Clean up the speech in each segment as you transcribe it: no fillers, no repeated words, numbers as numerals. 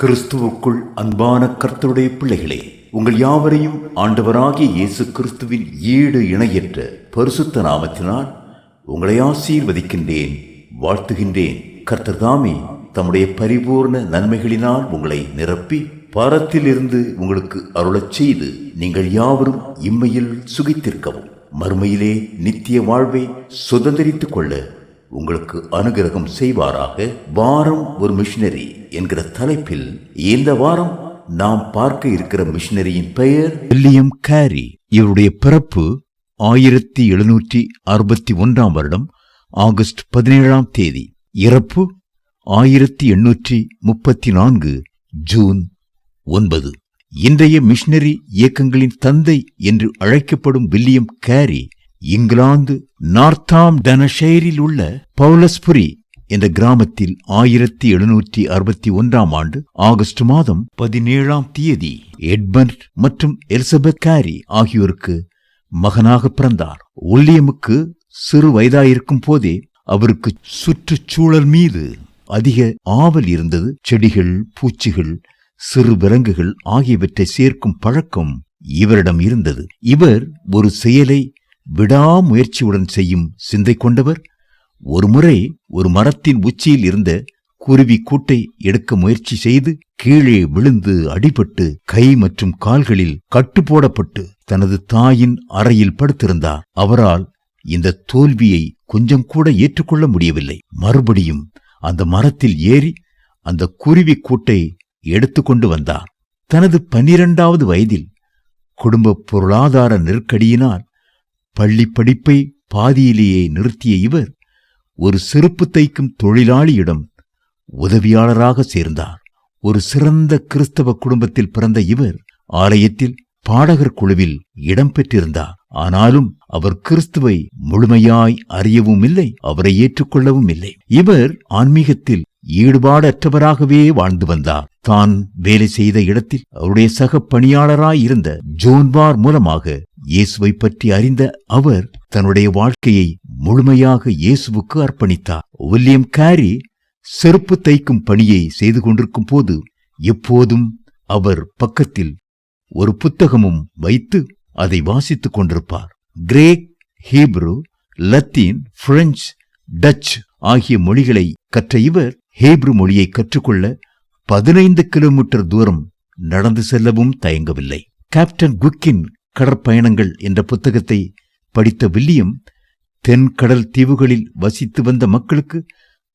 கிறிஸ்துவுக்குள் அன்பான கர்த்தருடைய பிள்ளைகளே, உங்கள் யாவரையும் ஆண்டவராகிய இயேசு கிறிஸ்துவின் ஈடு இணையற்ற பரிசுத்த நாமத்தினால் உங்களை ஆசீர்வதிக்கின்றேன், வாழ்த்துகின்றேன். கர்த்தர் தாமே தம்முடைய பரிபூர்ண நன்மைகளினால் உங்களை நிரப்பி பரத்திலிருந்து உங்களுக்கு அருளச் செய்து நீங்கள் யாவரும் இம்மையில் சுகித்திருக்கவும் மறுமையிலே நித்திய வாழ்வை சுதந்திரித்துக் கொள்ள உங்களுக்கு அனுகிரகம் செய்வாராக. வாரம் ஒரு மிஷனரி என்கிற தலைப்பில் இந்த வாரம் நாம் பார்க்க இருக்கிற மிஷனரியின் பெயர் வில்லியம் கேரி. இவருடைய பிறப்பு 1761 வருடம் ஆகஸ்ட் 17 இறப்பு 1834 ஜூன் 9. இன்றைய மிஷனரி இயக்கங்களின் தந்தை என்று அழைக்கப்படும் வில்லியம் கேரி இங்கிலாந்து நார்த்தாம்ப்டன்ஷைரில் உள்ள பவுலஸ்புரி என்ற கிராமத்தில் 1761 ஆகஸ்ட் மாதம் 17 எட்மண்ட் மற்றும் எலிசபெத் கேரி ஆகியோருக்கு மகனாக பிறந்தார். வில்லியமுக்கு சிறு வயதாயிருக்கும் போதே அவருக்கு சுற்றுச்சூழல் மீது அதிக ஆவல் இருந்தது. செடிகள், பூச்சிகள், சிறு விலங்குகள் ஆகியவற்றை சேர்க்கும் பழக்கம் இவரிடம் இருந்தது. இவர் ஒரு செயலை விடாமுயற்சியுடன் செய்யும் சிந்தை கொண்டவர். ஒருமுறை ஒரு மரத்தின் உச்சியில் இருந்த குருவி கூட்டை எடுக்க முயற்சி செய்து கீழே விழுந்து அடிபட்டு கை மற்றும் கால்களில் கட்டு போடப்பட்டு தனது தாயின் அறையில் படுத்திருந்தார். அவரால் இந்த தோல்வியை கொஞ்சம் கூட ஏற்றுக்கொள்ள முடியவில்லை. மறுபடியும் அந்த மரத்தில் ஏறி அந்த குருவி கூட்டை எடுத்துக்கொண்டு வந்தார். தனது 12வது வயதில் குடும்ப பொருளாதார நெருக்கடியினால் பள்ளி படிப்பை பாதியிலேயே நிறுத்திய இவர் ஒரு செருப்பு தைக்கும் தொழிலாளியிடம் உதவியாளராக சேர்ந்தார். ஒரு சிறந்த கிறிஸ்தவ குடும்பத்தில் பிறந்த இவர் ஆலயத்தில் பாடகர் குழுவில் இடம் பெற்றிருந்தார். ஆனாலும் அவர் கிறிஸ்துவை முழுமையாய் அறியவும் இல்லை, அவரை ஏற்றுக்கொள்ளவும் இல்லை. இவர் ஆன்மீகத்தில் ஈடுபாடற்றவராகவே வாழ்ந்து வந்தார். தான் வேலை செய்த இடத்தில் அவருடைய சக பணியாளராயிருந்த ஜோன்பார் மூலமாக இயேசுவை பற்றி அறிந்த அவர் தன்னுடைய வாழ்க்கையை முழுமையாக இயேசுவுக்கு அர்ப்பணித்தார். வில்லியம் கேரி செருப்பு தைக்கும் பணியை செய்து கொண்டிருக்கும் போது எப்போதும் அவர் பக்கத்தில் ஒரு புத்தகமும் வைத்து அதை வாசித்துக் கொண்டிருப்பார். Greek, Hebrew, Latin, French, Dutch ஆகிய மொழிகளை கற்ற இவர் ஹீப்ரு மொழியை கற்றுக்கொள்ள 15 கிலோமீட்டர் தூரம் நடந்து செல்லவும் தயங்கவில்லை. கேப்டன் குக்கின் கடற்பயணங்கள் என்ற புத்தகத்தை படித்த வில்லியம் தென்கடல் தீவுகளில் வசித்து வந்த மக்களுக்கு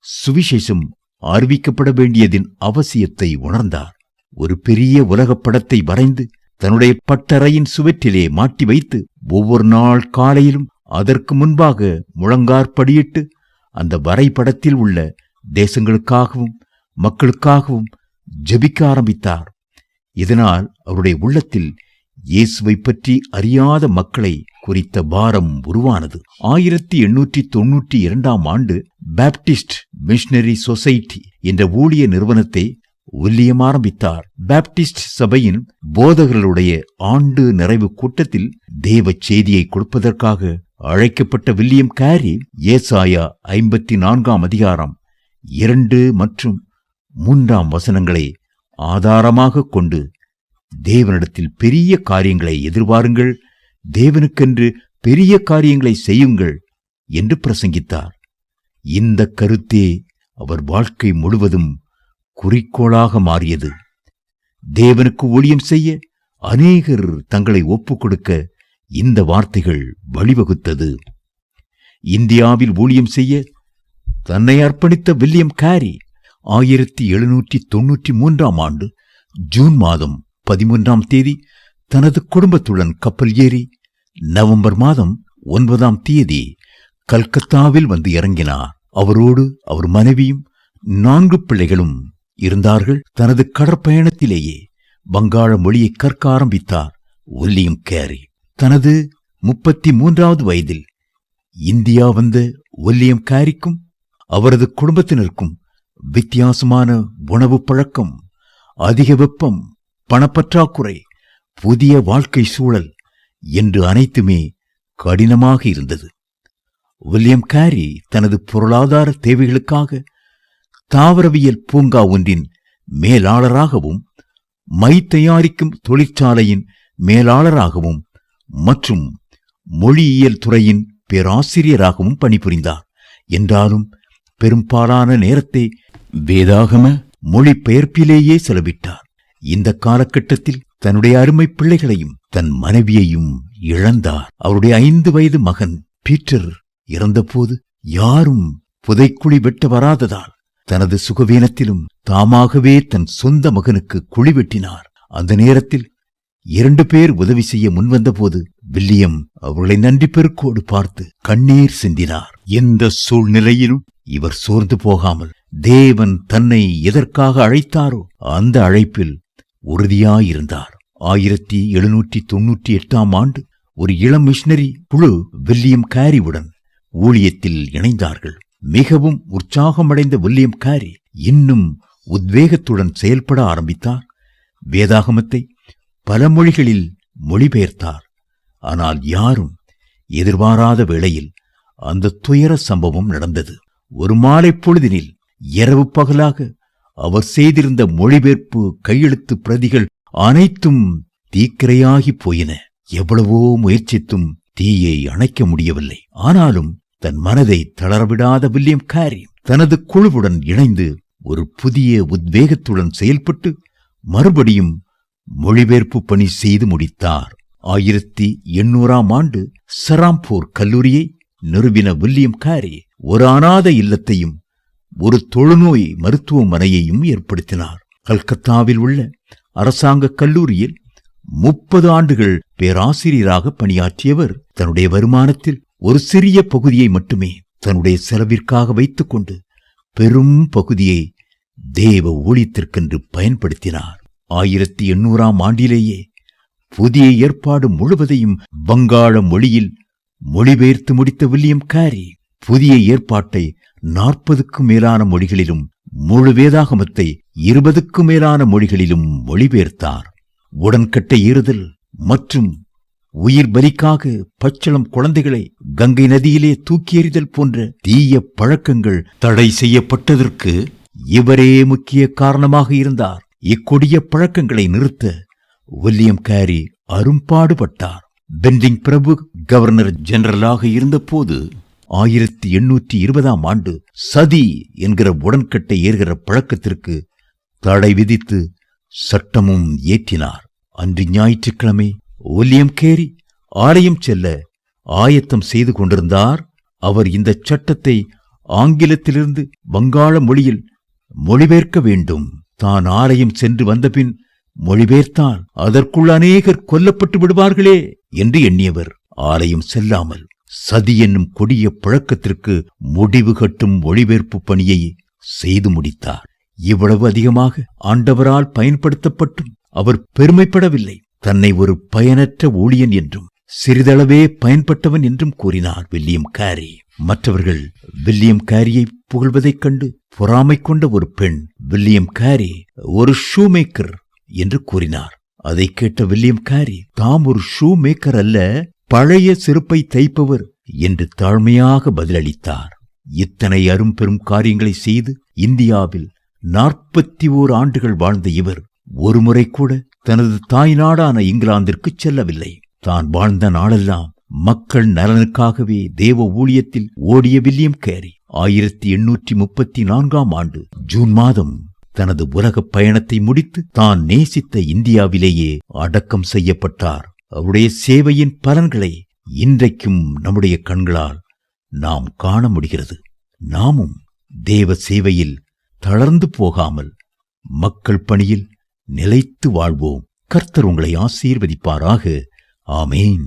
சுவிசேஷம் அறிவிக்கப்பட வேண்டியதின் அவசியத்தை உணர்ந்தார். ஒரு பெரிய உலகப் படத்தை வரைந்து தன்னுடைய பட்டறையின் சுவற்றிலே மாட்டி வைத்து ஒவ்வொரு நாள் காலையிலும் அதற்கு முன்பாக முழங்காற்படியிட்டு அந்த வரைபடத்தில் உள்ள தேசங்களுக்காகவும் மக்களுக்காகவும் ஜெபிக்க ஆரம்பித்தார். இதனால் அவருடைய உள்ளத்தில் இயேசுவை பற்றி அறியாத மக்களை குறித்த பாரம் உருவானது. 1892 பாப்டிஸ்ட் மிஷனரி சொசைட்டி என்ற ஊழிய நிறுவனத்தை வில்லியம் ஆரம்பித்தார். பாப்டிஸ்ட் சபையின் போதகர்களுடைய ஆண்டு நிறைவு கூட்டத்தில் தேவ செய்தியை கொடுப்பதற்காக அழைக்கப்பட்ட வில்லியம் கேரி ஏசாயா 54 2 மற்றும் 3 ஆதாரமாக கொண்டு தேவனிடத்தில் பெரிய காரியங்களை எதிர்பாருங்கள், தேவனுக்கென்று பெரிய காரியங்களை செய்யுங்கள் என்று பிரசங்கித்தார். இந்த கருத்தே அவர் வாழ்க்கை முழுவதும் குறிக்கோளாக மாறியது. தேவனுக்கு ஊழியம் செய்ய அநேகர் தங்களை ஒப்புக் கொடுக்க இந்த வார்த்தைகள் வழிவகுத்தது. இந்தியாவில் ஊழியம் செய்ய தன்னை அர்ப்பணித்த வில்லியம் கேரி 1793 ஜூன் மாதம் 13 தனது குடும்பத்துடன் கப்பல் ஏறி நவம்பர் மாதம் 9 கல்கத்தாவில் வந்து இறங்கினார். அவரோடு அவர் மனைவியும் 4 பிள்ளைகளும் இருந்தார்கள். தனது கடற்பயணத்திலேயே வங்காள மொழியை கற்க ஆரம்பித்தார் வில்லியம் கேரி. தனது 33வது வயதில் இந்தியா வந்த வில்லியம் கேரிக்கும் அவரது குடும்பத்தினருக்கும் வித்தியாசமான உணவு பழக்கம், அதிக வெப்பம், பணப்பற்றாக்குறை, புதிய வாழ்க்கை சூழல் என்று அனைத்துமே கடினமாக இருந்தது. வில்லியம் கேரி தனது பொருளாதார தேவைகளுக்காக தாவரவியல் பூங்கா ஒன்றின் மேலாளராகவும், மை தயாரிக்கும் தொழிற்சாலையின் மேலாளராகவும் மற்றும் மொழியியல் துறையின் பேராசிரியராகவும் பணிபுரிந்தார். என்றாலும் பெரும்பாலான நேரத்தை வேதாகம மொழிபெயர்ப்பிலேயே செலவிட்டார். இந்த காலகட்டத்தில் தன்னுடைய அருமை பிள்ளைகளையும் தன் மனைவியையும் இழந்தார். அவருடைய 5 வயது மகன் பீட்டர் இறந்தபோது யாரும் புதைக்குழி வெட்ட வராததால் தனது சுகவீனத்திலும் தாமாகவே தன் சொந்த மகனுக்கு குழி வெட்டினார். அந்த நேரத்தில் 2 பேர் உதவி செய்ய முன்வந்தபோது வில்லியம் அவர்களை நன்றி பெருக்கோடு பார்த்து கண்ணீர் சிந்தினார். எந்த சூழ்நிலையிலும் இவர் சோர்ந்து போகாமல் தேவன் தன்னை எதற்காக அழைத்தாரோ அந்த அழைப்பில் உறுதியாயிருந்தார். 1798ஆம் ஆண்டு ஒரு இளம் மிஷனரி குழு வில்லியம் கேரியுடன் ஊழியத்தில் இணைந்தார்கள். மிகவும் உற்சாகமடைந்த வில்லியம் கேரி இன்னும் உத்வேகத்துடன் செயல்பட ஆரம்பித்தார். வேதாகமத்தை பல மொழிகளில் மொழிபெயர்த்தார். ஆனால் யாரும் எதிர்பாராத வேளையில் அந்த துயர சம்பவம் நடந்தது. ஒரு மாலை பொழுதினில் இரவு பகலாக அவர் செய்திருந்த மொழிபெயர்ப்பு கையெழுத்து பிரதிகள் அனைத்தும் தீக்கிரையாகி போயின. எவ்வளவோ முயற்சித்தும் தீயை அணைக்க முடியவில்லை. ஆனாலும் தன் மனதை தளரவிடாத வில்லியம் கேரி தனது குழுவுடன் இணைந்து ஒரு புதிய உத்வேகத்துடன் செயல்பட்டு மறுபடியும் மொழிபெயர்ப்பு பணி செய்து முடித்தார். 1800ஆம் ஆண்டு சராம்பூர் கல்லூரியை நிறுவின வில்லியம் கேரி ஒரு அநாத இல்லத்தையும் ஒரு தொழுநோய் மருத்துவமனையையும் ஏற்படுத்தினார். கல்கத்தாவில் உள்ள அரசாங்க கல்லூரியில் 30 ஆண்டுகள் பேராசிரியராக பணியாற்றியவர் தன்னுடைய வருமானத்தில் ஒரு சிறிய பகுதியை மட்டுமே தன்னுடைய செலவிற்காக வைத்துக் கொண்டு பெரும் பகுதியை தேவ ஊழியத்திற்கென்று பயன்படுத்தினார். 1800ஆம் ஆண்டிலேயே புதிய ஏற்பாடு முழுவதையும் வங்காள மொழியில் மொழிபெயர்த்து முடித்த வில்லியம் கேரி புதிய ஏற்பாட்டை 40க்கும் மேலான மொழிகளிலும் முழு வேதாகமத்தை 20க்கும் மேலான மொழிகளிலும் மொழிபெயர்த்தார். உடன்கட்டை ஏறுதல் மற்றும் உயிர் பலிக்காக பச்சிளம் குழந்தைகளை கங்கை நதியிலே தூக்கி எறிதல் போன்ற தீய பழக்கங்கள் தடை செய்யப்பட்டதற்கு இவரே முக்கிய காரணமாக இருந்தார். இக்கொடிய பழக்கங்களை நிறுத்த வில்லியம் கேரி அரும்பாடுபட்டார். பென்டிங் பிரபு கவர்னர் ஜெனரலாக இருந்தபோது 1820ஆம் ஆண்டு சதி என்கிற உடன்கட்டை ஏறுகிற பழக்கத்திற்கு தடை விதித்து சட்டமும் ஏற்றினார். அன்று ஞாயிற்றுக்கிழமை வில்லியம் கேரி ஆலயம் செல்ல ஆயத்தம் செய்து கொண்டிருந்தார். அவர் இந்த சட்டத்தை ஆங்கிலத்திலிருந்து வங்காள மொழியில் மொழிபெயர்க்க வேண்டும். தான் ஆலயம் சென்று வந்தபின் மொழிபெயர்த்தால் அதற்குள் அநேகர் கொல்லப்பட்டு விடுவார்களே என்று எண்ணியவர் ஆலயம் செல்லாமல் சதி என்னும் கொடிய பழக்கத்திற்கு முடிவு கட்டும் மொழிபெயர்ப்பு பணியை செய்து முடித்தார். இவ்வளவு அதிகமாக ஆண்டவரால் பயன்படுத்தப்பட்டும் அவர் பெருமைப்படவில்லை. தன்னை ஒரு பயனற்ற ஊழியன் என்றும் சிறிதளவே பயன்பட்டவன் என்றும் கூறினார் வில்லியம் கேரி. மற்றவர்கள் வில்லியம் கேரியை புகழ்வதைக் கண்டு பொறாமை கொண்ட ஒரு பெண் வில்லியம் கேரி ஒரு ஷூ மேக்கர் என்று கூறினார். அதை கேட்ட வில்லியம் கேரி தாம் ஒரு ஷூ மேக்கர் அல்ல, பழைய செருப்பை தைப்பவர் என்று தாழ்மையாக பதிலளித்தார். இத்தனை அரும்பெரும் காரியங்களை செய்து இந்தியாவில் 41 ஆண்டுகள் வாழ்ந்த இவர் ஒருமுறை கூட தனது தாய் நாடான இங்கிலாந்திற்கு செல்லவில்லை. தான் வாழ்ந்த நாளெல்லாம் மக்கள் நலனுக்காகவே தேவ ஊழியத்தில் ஓடிய வில்லியம் கேரி 1834ஆம் ஆண்டு ஜூன் மாதம் தனது உலகப் பயணத்தை முடித்து தான் நேசித்த இந்தியாவிலேயே அடக்கம் செய்யப்பட்டார். அவருடைய சேவையின் பலன்களை இன்றைக்கும் நம்முடைய கண்களால் நாம் காண முடிகிறது. நாமும் தேவ சேவையில் தளர்ந்து போகாமல் மக்கள் பணியில் நிலைத்து வாழ்வோம். கர்த்தர் உங்களை ஆசீர்வதிப்பாராக. ஆமேன்.